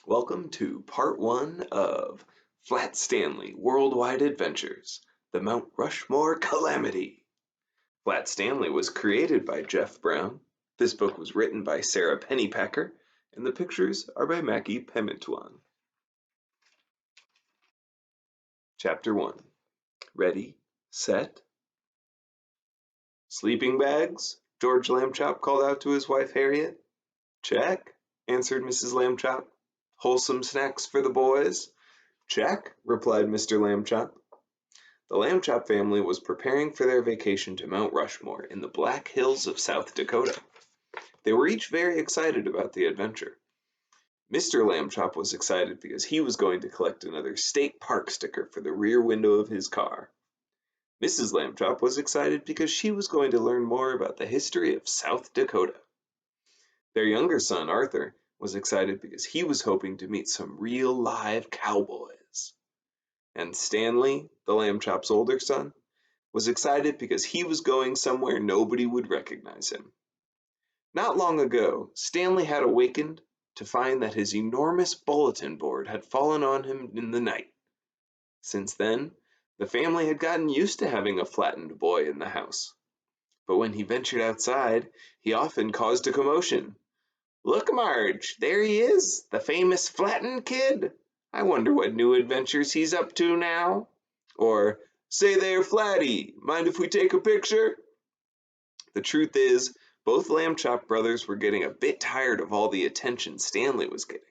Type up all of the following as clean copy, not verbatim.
Welcome to part 1 of Flat Stanley Worldwide Adventures, the Mount Rushmore Calamity. Flat Stanley was created by Jeff Brown. This book was written by Sara Pennypacker, and the pictures are by Macky Pamintuan. Chapter 1. Ready, set. Sleeping bags? George Lambchop called out to his wife Harriet. Check, answered Mrs. Lambchop. Wholesome snacks for the boys? Check, replied Mr. Lambchop. The Lambchop family was preparing for their vacation to Mount Rushmore in the Black Hills of South Dakota. They were each very excited about the adventure. Mr. Lambchop was excited because he was going to collect another state park sticker for the rear window of his car. Mrs. Lambchop was excited because she was going to learn more about the history of South Dakota. Their younger son, Arthur, was excited because he was hoping to meet some real live cowboys. And Stanley, the Lambchop's older son, was excited because he was going somewhere nobody would recognize him. Not long ago, Stanley had awakened to find that his enormous bulletin board had fallen on him in the night. Since then, the family had gotten used to having a flattened boy in the house. But when he ventured outside, he often caused a commotion. "Look, Marge, there he is, the famous flattened kid. I wonder what new adventures he's up to now." Or, "Say there, Flatty, mind if we take a picture?" The truth is, both Lambchop brothers were getting a bit tired of all the attention Stanley was getting.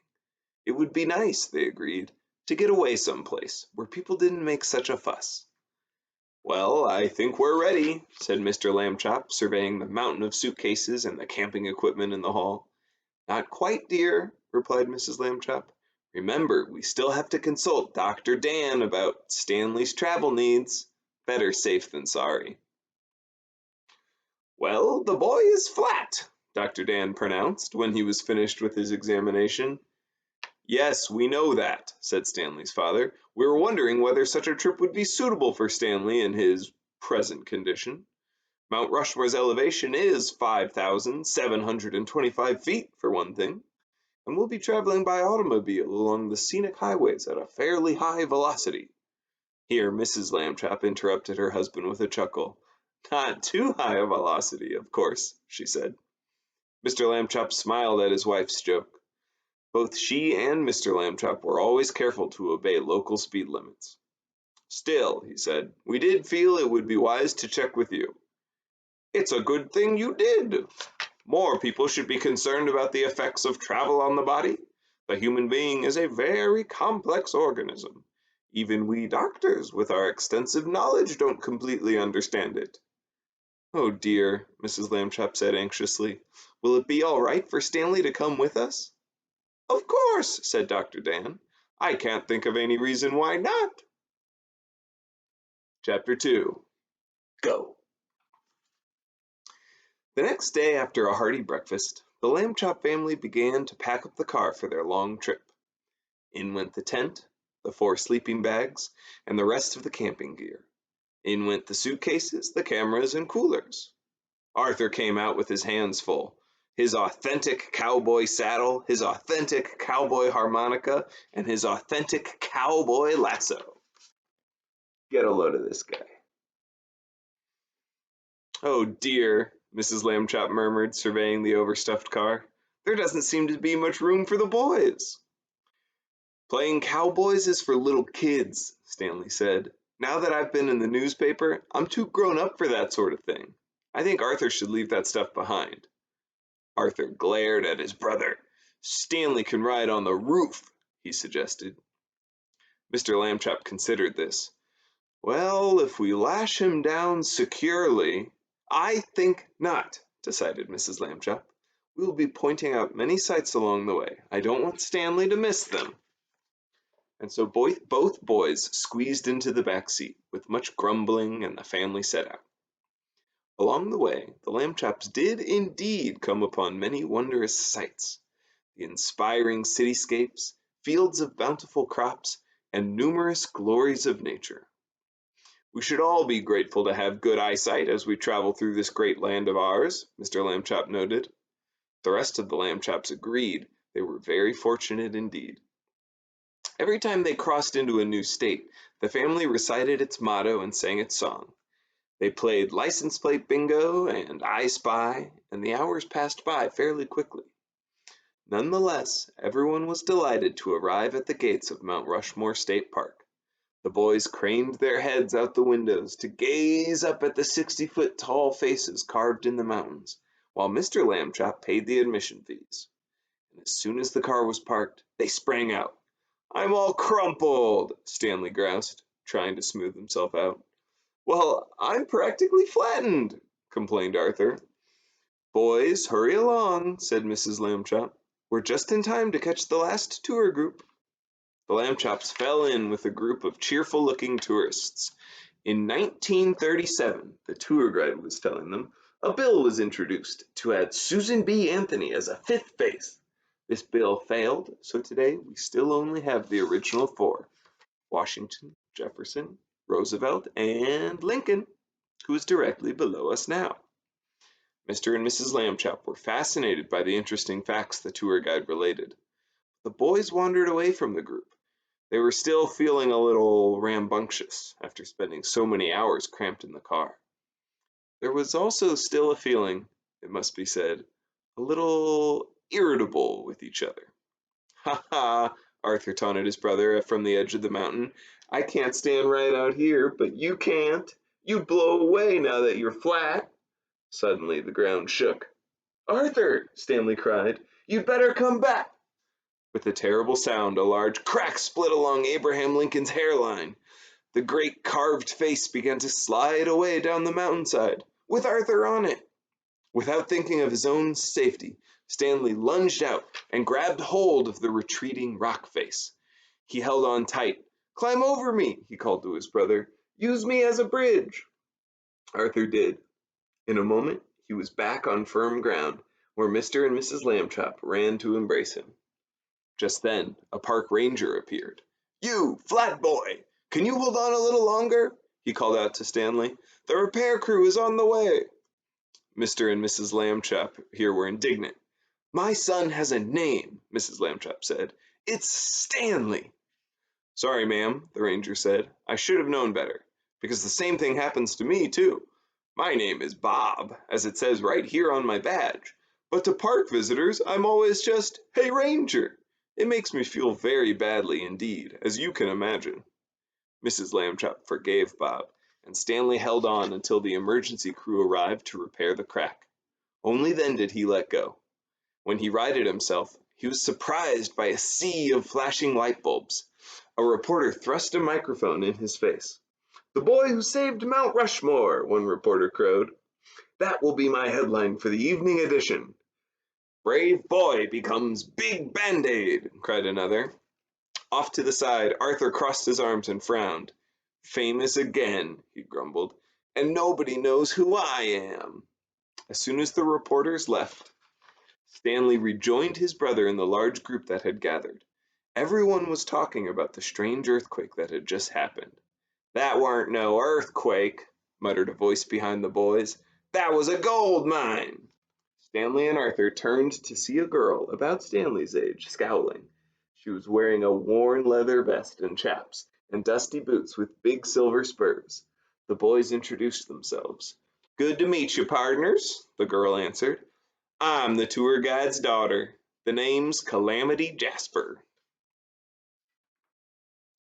It would be nice, they agreed, to get away someplace where people didn't make such a fuss. "Well, I think we're ready," said Mr. Lambchop, surveying the mountain of suitcases and the camping equipment in the hall. "Not quite, dear," replied Mrs. Lambchop. "Remember, we still have to consult Dr. Dan about Stanley's travel needs. Better safe than sorry." "Well, the boy is flat," Dr. Dan pronounced when he was finished with his examination. "Yes, we know that," said Stanley's father. "We were wondering whether such a trip would be suitable for Stanley in his present condition. Mount Rushmore's elevation is 5,725 feet, for one thing, and we'll be traveling by automobile along the scenic highways at a fairly high velocity." Here Mrs. Lambchop interrupted her husband with a chuckle. "Not too high a velocity, of course," she said. Mr. Lambchop smiled at his wife's joke. Both she and Mr. Lambchop were always careful to obey local speed limits. "Still," he said, "we did feel it would be wise to check with you." "It's a good thing you did. More people should be concerned about the effects of travel on the body. The human being is a very complex organism. Even we doctors, with our extensive knowledge, don't completely understand it." "Oh dear," Mrs. Lambchop said anxiously. "Will it be all right for Stanley to come with us?" "Of course," said Dr. Dan. "I can't think of any reason why not." Chapter 2. Go. The next day after a hearty breakfast, the Lambchop family began to pack up the car for their long trip. In went the tent, the 4 sleeping bags, and the rest of the camping gear. In went the suitcases, the cameras, and coolers. Arthur came out with his hands full. His authentic cowboy saddle, his authentic cowboy harmonica, and his authentic cowboy lasso. Get a load of this guy. "Oh dear," Mrs. Lambchop murmured, surveying the overstuffed car. "There doesn't seem to be much room for the boys." "Playing cowboys is for little kids," Stanley said. "Now that I've been in the newspaper, I'm too grown up for that sort of thing. I think Arthur should leave that stuff behind." Arthur glared at his brother. "Stanley can ride on the roof," he suggested. Mr. Lambchop considered this. "Well, if we lash him down securely—" "I think not," decided Mrs. Lambchop. "We will be pointing out many sights along the way. I don't want Stanley to miss them." And so both boys squeezed into the back seat, with much grumbling, and the family set out. Along the way, the Lambchops did indeed come upon many wondrous sights: the inspiring cityscapes, fields of bountiful crops, and numerous glories of nature. "We should all be grateful to have good eyesight as we travel through this great land of ours," Mr. Lambchop noted. The rest of the Lambchops agreed they were very fortunate indeed. Every time they crossed into a new state, the family recited its motto and sang its song. They played license plate bingo and I Spy, and the hours passed by fairly quickly. Nonetheless, everyone was delighted to arrive at the gates of Mount Rushmore State Park. The boys craned their heads out the windows to gaze up at the 60-foot tall faces carved in the mountains, while Mr. Lambchop paid the admission fees. And as soon as the car was parked, they sprang out. "I'm all crumpled," Stanley groused, trying to smooth himself out. "Well, I'm practically flattened," complained Arthur. "Boys, hurry along," said Mrs. Lambchop. "We're just in time to catch the last tour group." The Lambchops fell in with a group of cheerful-looking tourists. In 1937, the tour guide was telling them, a bill was introduced to add Susan B. Anthony as a fifth base. This bill failed, so today we still only have the original four: Washington, Jefferson, Roosevelt, and Lincoln, who is directly below us now. Mr. and Mrs. Lambchop were fascinated by the interesting facts the tour guide related. The boys wandered away from the group. They were still feeling a little rambunctious after spending so many hours cramped in the car. There was also still a feeling, it must be said, a little irritable with each other. "Ha ha!" Arthur taunted his brother from the edge of the mountain. "I can't stand right out here, but you can't. You blow away now that you're flat." Suddenly the ground shook. "Arthur!" Stanley cried. "You'd better come back!" With a terrible sound, a large crack split along Abraham Lincoln's hairline. The great carved face began to slide away down the mountainside, with Arthur on it. Without thinking of his own safety, Stanley lunged out and grabbed hold of the retreating rock face. He held on tight. "Climb over me," he called to his brother. "Use me as a bridge." Arthur did. In a moment, he was back on firm ground, where Mr. and Mrs. Lambchop ran to embrace him. Just then, a park ranger appeared. "You, flat boy, can you hold on a little longer?" he called out to Stanley. "The repair crew is on the way." Mr. and Mrs. Lambchop here were indignant. "My son has a name," Mrs. Lambchop said. "It's Stanley." "Sorry, ma'am," the ranger said. "I should have known better, because the same thing happens to me, too. My name is Bob, as it says right here on my badge. But to park visitors, I'm always just, 'Hey, Ranger!' It makes me feel very badly indeed, as you can imagine." Mrs. Lambchop forgave Bob, and Stanley held on until the emergency crew arrived to repair the crack. Only then did he let go. When he righted himself, he was surprised by a sea of flashing light bulbs. A reporter thrust a microphone in his face. "The boy who saved Mount Rushmore," one reporter crowed. "That will be my headline for the evening edition." "Brave boy becomes big Band-Aid," cried another. Off to the side, Arthur crossed his arms and frowned. "Famous again," he grumbled, "and nobody knows who I am." As soon as the reporters left, Stanley rejoined his brother in the large group that had gathered. Everyone was talking about the strange earthquake that had just happened. "That weren't no earthquake," muttered a voice behind the boys. "That was a gold mine." Stanley and Arthur turned to see a girl about Stanley's age, scowling. She was wearing a worn leather vest and chaps, and dusty boots with big silver spurs. The boys introduced themselves. "Good to meet you, pardners," the girl answered. "I'm the tour guide's daughter. The name's Calamity Jasper."